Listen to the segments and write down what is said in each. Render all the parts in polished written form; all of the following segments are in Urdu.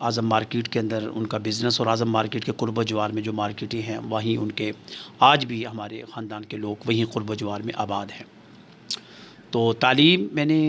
اعظم مارکیٹ کے اندر ان کا بزنس، اور اعظم مارکیٹ کے قرب و جوار میں جو مارکیٹیں ہیں وہیں ان کے آج بھی ہمارے خاندان کے لوگ وہیں قرب و جوار میں آباد ہیں۔ تو تعلیم میں نے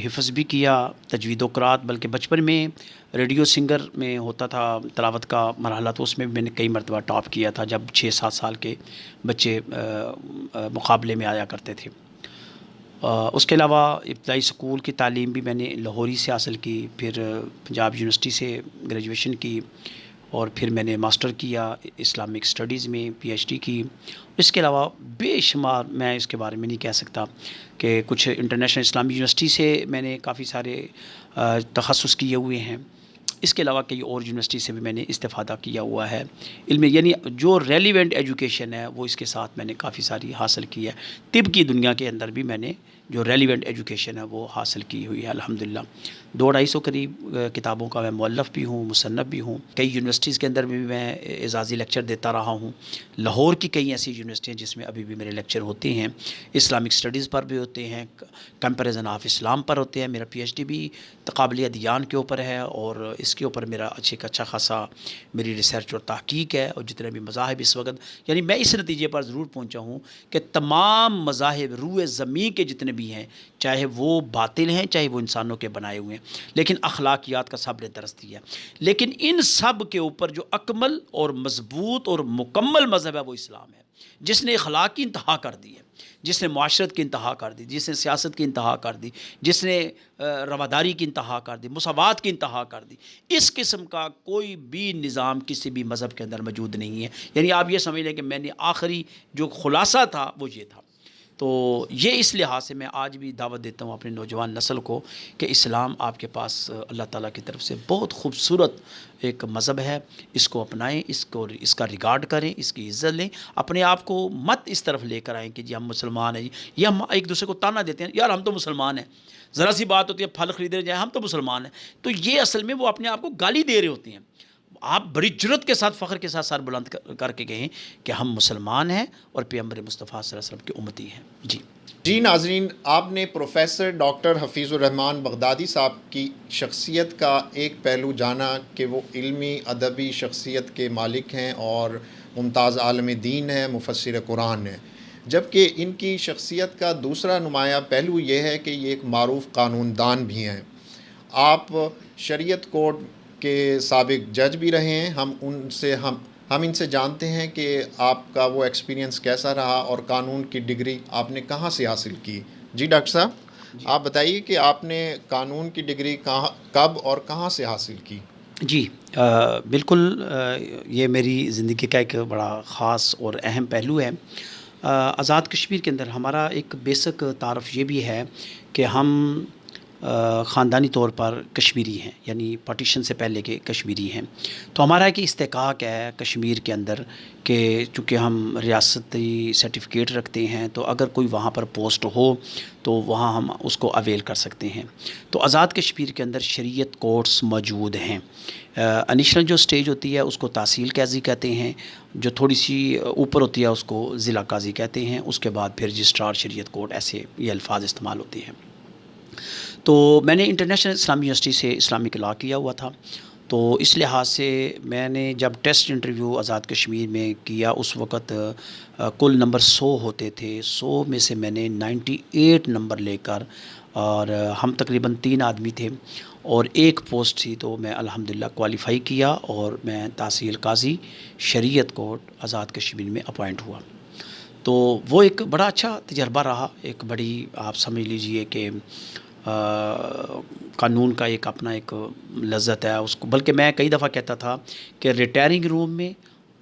حفظ بھی کیا، تجوید و قرات، بلکہ بچپن میں ریڈیو سنگر میں ہوتا تھا تلاوت کا مرحلہ، تو اس میں بھی میں نے کئی مرتبہ ٹاپ کیا تھا جب 6-7 سال کے بچے مقابلے میں آیا کرتے تھے۔ اس کے علاوہ ابتدائی سکول کی تعلیم بھی میں نے لاہوری سے حاصل کی، پھر پنجاب یونیورسٹی سے گریجویشن کی، اور پھر میں نے ماسٹر کیا اسلامک اسٹڈیز میں، پی ایچ ڈی کی۔ اس کے علاوہ بے شمار میں اس کے بارے میں نہیں کہہ سکتا کہ کچھ انٹرنیشنل اسلامی یونیورسٹی سے میں نے کافی سارے تخصص کیے ہوئے ہیں۔ اس کے علاوہ کئی اور یونیورسٹی سے بھی میں نے استفادہ کیا ہوا ہے علم، یعنی جو ریلیونٹ ایجوکیشن ہے وہ اس کے ساتھ میں نے کافی ساری حاصل کی ہے۔ طب کی دنیا کے اندر بھی میں نے جو ریلیونٹ ایجوکیشن ہے وہ حاصل کی ہوئی ہے الحمدللہ۔ 200-250 قریب کتابوں کا میں مؤلف بھی ہوں، مصنف بھی ہوں۔ کئی یونیورسٹیز کے اندر بھی میں اعزازی لیکچر دیتا رہا ہوں۔ لاہور کی کئی ایسی یونیورسٹیاں جس میں ابھی بھی میرے لیکچر ہوتے ہیں، اسلامک اسٹڈیز پر بھی ہوتے ہیں، کمپیریزن آف اسلام پر ہوتے ہیں۔ میرا پی ایچ ڈی بھی تقابلی ادیان کے اوپر ہے، اور اس کے اوپر میرا اچھا خاصا میری ریسرچ اور تحقیق ہے، اور جتنے بھی مذاہب اس وقت، یعنی میں اس نتیجے پر ضرور پہنچا ہوں کہ تمام مذاہب روئے زمین کے جتنے بھی ہیں، چاہے وہ باطل ہیں چاہے وہ انسانوں کے بنائے ہوئے ہیں، لیکن اخلاقیات کا سب نے درس دیا ہے۔ لیکن ان سب کے اوپر جو اکمل اور مضبوط اور مکمل مذہب ہے وہ اسلام ہے، جس نے اخلاق کی انتہا کر دی ہے، جس نے معاشرت کی انتہا کر دی، جس نے سیاست کی انتہا کر دی، جس نے رواداری کی انتہا کر دی، مساوات کی انتہا کر دی۔ اس قسم کا کوئی بھی نظام کسی بھی مذہب کے اندر موجود نہیں ہے۔ یعنی آپ یہ سمجھ لیں کہ میں نے آخری جو خلاصہ تھا وہ یہ تھا۔ تو یہ اس لحاظ سے میں آج بھی دعوت دیتا ہوں اپنے نوجوان نسل کو کہ اسلام آپ کے پاس اللہ تعالیٰ کی طرف سے بہت خوبصورت ایک مذہب ہے، اس کو اپنائیں، اس کا ریگارڈ کریں، اس کی عزت لیں، اپنے آپ کو مت اس طرف لے کر آئیں کہ جی ہم مسلمان ہیں، یہ ہم ایک دوسرے کو تانا دیتے ہیں، یار ہم تو مسلمان ہیں، ذرا سی بات ہوتی ہے پھل خریدنے جائیں ہم تو مسلمان ہیں، تو یہ اصل میں وہ اپنے آپ کو گالی دے رہے ہوتے ہیں۔ آپ بڑی جرت کے ساتھ، فخر کے ساتھ سر بلند کر کے کہیں کہ ہم مسلمان ہیں اور پیغمبر مصطفیٰ صلی اللہ علیہ وسلم کی امتی ہیں۔ جی ناظرین، آپ نے پروفیسر ڈاکٹر حفیظ الرحمان بغدادی صاحب کی شخصیت کا ایک پہلو جانا کہ وہ علمی ادبی شخصیت کے مالک ہیں اور ممتاز عالم دین ہیں، مفسر قرآن ہیں، جبکہ ان کی شخصیت کا دوسرا نمایاں پہلو یہ ہے کہ یہ ایک معروف قانون دان بھی ہیں۔ آپ شریعت کورٹ کے سابق جج بھی رہے ہیں۔ ہم ان سے جانتے ہیں کہ آپ کا وہ ایکسپیرینس کیسا رہا اور قانون کی ڈگری آپ نے کہاں سے حاصل کی۔ جی ڈاکٹر صاحب، آپ بتائیے کہ آپ نے قانون کی ڈگری کب اور کہاں سے حاصل کی؟ جی بالکل، یہ میری زندگی کا ایک بڑا خاص اور اہم پہلو ہے۔ آزاد کشمیر کے اندر ہمارا ایک بیسک تعارف یہ بھی ہے کہ ہم خاندانی طور پر کشمیری ہیں، یعنی پارٹیشن سے پہلے کے کشمیری ہیں۔ تو ہمارا ایک استحقاق ہے کشمیر کے اندر کہ چونکہ ہم ریاستی سرٹیفکیٹ رکھتے ہیں، تو اگر کوئی وہاں پر پوسٹ ہو تو وہاں ہم اس کو اویل کر سکتے ہیں۔ تو آزاد کشمیر کے اندر شریعت کورٹس موجود ہیں۔ انیشنل جو سٹیج ہوتی ہے اس کو تحصیل قاضی کہتے ہیں، جو تھوڑی سی اوپر ہوتی ہے اس کو ضلع قاضی کہتے ہیں، اس کے بعد پھر رجسٹرار شریعت کورٹ، ایسے یہ الفاظ استعمال ہوتے ہیں۔ تو میں نے انٹرنیشنل اسلامی یونیورسٹی سے اسلامک لاء کیا ہوا تھا، تو اس لحاظ سے میں نے جب ٹیسٹ انٹرویو آزاد کشمیر میں کیا اس وقت کل نمبر 100 ہوتے تھے، 100 میں سے میں نے 98 نمبر لے کر، اور ہم تقریباً 3 آدمی تھے اور ایک پوسٹ تھی، تو میں الحمدللہ کوالیفائی کیا اور میں تحصیل قاضی شریعت کورٹ آزاد کشمیر میں اپوائنٹ ہوا۔ تو وہ ایک بڑا اچھا تجربہ رہا، ایک بڑی آپ سمجھ لیجئے کہ قانون کا ایک اپنا ایک لذت ہے اس کو، بلکہ میں کئی دفعہ کہتا تھا کہ ریٹائرنگ روم میں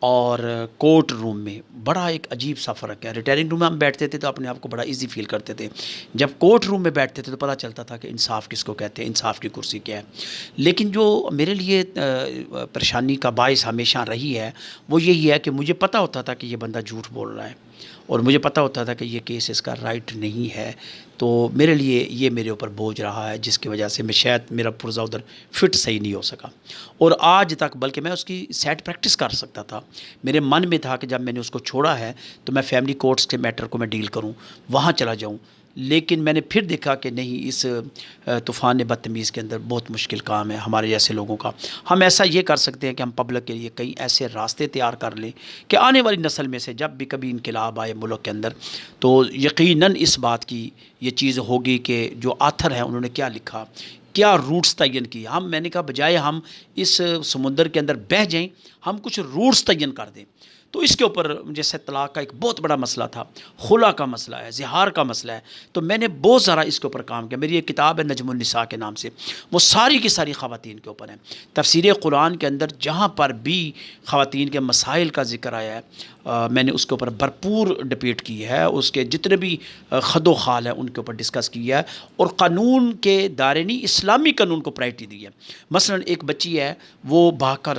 اور کورٹ روم میں بڑا ایک عجیب سا فرق ہے۔ ریٹائرنگ روم میں ہم بیٹھتے تھے تو اپنے آپ کو بڑا ایزی فیل کرتے تھے، جب کورٹ روم میں بیٹھتے تھے تو پتہ چلتا تھا کہ انصاف کس کو کہتے ہیں، انصاف کی کرسی کیا ہے۔ لیکن جو میرے لیے پریشانی کا باعث ہمیشہ رہی ہے وہ یہی ہے کہ مجھے پتہ ہوتا تھا کہ یہ بندہ جھوٹ بول رہا ہے، اور مجھے پتہ ہوتا تھا کہ یہ کیس اس کا رائٹ نہیں ہے، تو میرے لیے یہ میرے اوپر بوجھ رہا ہے، جس کی وجہ سے میں شاید میرا پرزہ ادھر فٹ صحیح نہیں ہو سکا، اور آج تک بلکہ میں اس کی سیٹ پریکٹس کر سکتا تھا۔ میرے من میں تھا کہ جب میں نے اس کو چھوڑا ہے تو میں فیملی کورٹس کے میٹر کو میں ڈیل کروں، وہاں چلا جاؤں، لیکن میں نے پھر دیکھا کہ نہیں، اس طوفان بدتمیز کے اندر بہت مشکل کام ہے ہمارے جیسے لوگوں کا۔ ہم ایسا یہ کر سکتے ہیں کہ ہم پبلک کے لیے کئی ایسے راستے تیار کر لیں کہ آنے والی نسل میں سے جب بھی کبھی انقلاب آئے ملک کے اندر تو یقیناً اس بات کی یہ چیز ہوگی کہ جو آتھر ہیں انہوں نے کیا لکھا، کیا روٹس تعین کی۔ میں نے کہا بجائے ہم اس سمندر کے اندر بہہ جائیں، ہم کچھ روٹس تعین کر دیں۔ تو اس کے اوپر جیسے طلاق کا ایک بہت بڑا مسئلہ تھا، خلا کا مسئلہ ہے، زہار کا مسئلہ ہے، تو میں نے بہت سارا اس کے اوپر کام کیا۔ میری ایک کتاب ہے نجم النساء کے نام سے، وہ ساری کی ساری خواتین کے اوپر ہیں۔ تفسیر قرآن کے اندر جہاں پر بھی خواتین کے مسائل کا ذکر آیا ہے میں نے اس کے اوپر بھرپور ڈبیٹ کی ہے، اس کے جتنے بھی خد و خال ہیں ان کے اوپر ڈسکس کیا ہے، اور قانون کے دائرے نہیں، اسلامی قانون کو پرائرٹی دی ہے۔ مثلا ایک بچی ہے وہ بھاگ کر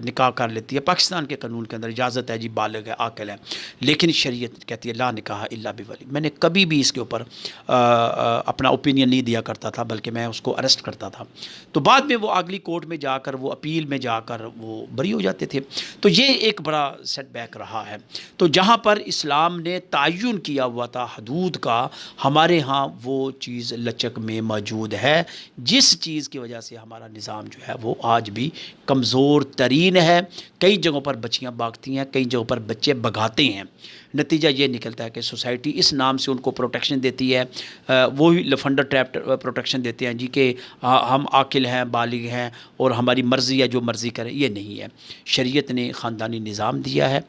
نکاح کر لیتی ہے، پاکستان کے قانون کے اندر اجازت ہے، جی بالغ ہے، عاقل ہے، لیکن شریعت کہتی ہے لا نکاح الا بولی۔ میں نے کبھی بھی اس کے اوپر اپنا اوپینین نہیں دیا کرتا تھا، بلکہ میں اس کو اریسٹ کرتا تھا۔ تو بعد میں وہ اگلی کورٹ میں جا کر، وہ اپیل میں جا کر وہ بری ہو جاتے تھے۔ تو یہ ایک بڑا سیٹ بیک رہا ہے۔ تو جہاں پر اسلام نے تعین کیا ہوا تھا حدود کا، ہمارے ہاں وہ چیز لچک میں موجود ہے، جس چیز کی وجہ سے ہمارا نظام جو ہے وہ آج بھی کمزور ترین ہے۔ کئی جگہوں پر بچیاں بھاگتی ہیں، کئی جگہوں پر بچے بھگاتے ہیں۔ نتیجہ یہ نکلتا ہے کہ سوسائٹی اس نام سے ان کو پروٹیکشن دیتی ہے، وہی لفنڈر ٹریپ پروٹیکشن دیتے ہیں جی کہ ہم عاقل ہیں، بالغ ہیں اور ہماری مرضی ہے، جو مرضی کریں۔ یہ نہیں ہے۔ شریعت نے خاندانی نظام دیا ہے،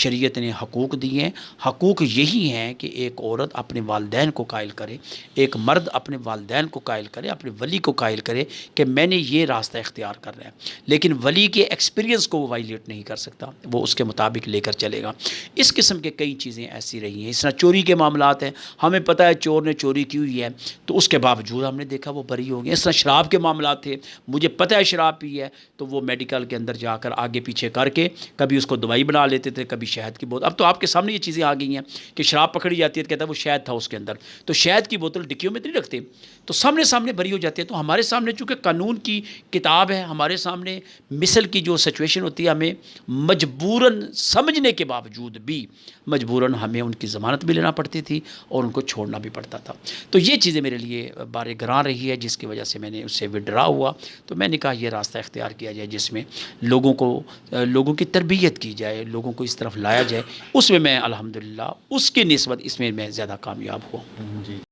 شریعت نے حقوق دیے ہیں۔ حقوق یہی ہیں کہ ایک عورت اپنے والدین کو قائل کرے، ایک مرد اپنے والدین کو قائل کرے، اپنے ولی کو قائل کرے کہ میں نے یہ راستہ اختیار کر رہا ہے، لیکن ولی کے ایکسپیرینس کو وہ وائلیٹ نہیں کر سکتا، وہ اس کے مطابق لے کر چلے گا۔ اس قسم کے کئی چیزیں ایسی رہی ہیں۔ اس طرح چوری کے معاملات ہیں، ہمیں پتہ ہے چور نے چوری کی ہوئی ہے تو اس کے باوجود ہم نے دیکھا وہ بری ہو گئے۔ اس طرح شراب کے معاملات تھے، مجھے پتہ ہے شراب پی ہے تو وہ میڈیکل کے اندر جا کر آگے پیچھے کر کے کبھی اس کو دوائی بنا لیتے تھے، کبھی شہد کی بوتل۔ اب تو آپ کے سامنے یہ چیزیں آ گئی ہیں کہ شراب پکڑی جاتی ہے تو کہتا ہے وہ شہد تھا اس کے اندر، تو شہد کی بوتل ڈکیوں میں نہیں رکھتے، تو سامنے بری ہو جاتی ہے۔ تو ہمارے سامنے چونکہ قانون کی کتاب ہے، ہمارے سامنے مثل کی جو سچویشن ہوتی ہے، ہمیں مجبوراً سمجھنے کے باوجود بھی مجبوراً ہمیں ان کی ضمانت بھی لینا پڑتی تھی اور ان کو چھوڑنا بھی پڑتا تھا۔ تو یہ چیزیں میرے لیے بار گراں رہی ہے، جس کی وجہ سے میں نے اس سے وڈرا ہوا۔ تو میں نے کہا یہ راستہ اختیار کیا جائے جس میں لوگوں کی تربیت کی جائے، لوگوں کو اس طرف لایا جائے۔ اس میں الحمدللہ اس کی نسبت اس میں زیادہ کامیاب ہوا۔ جی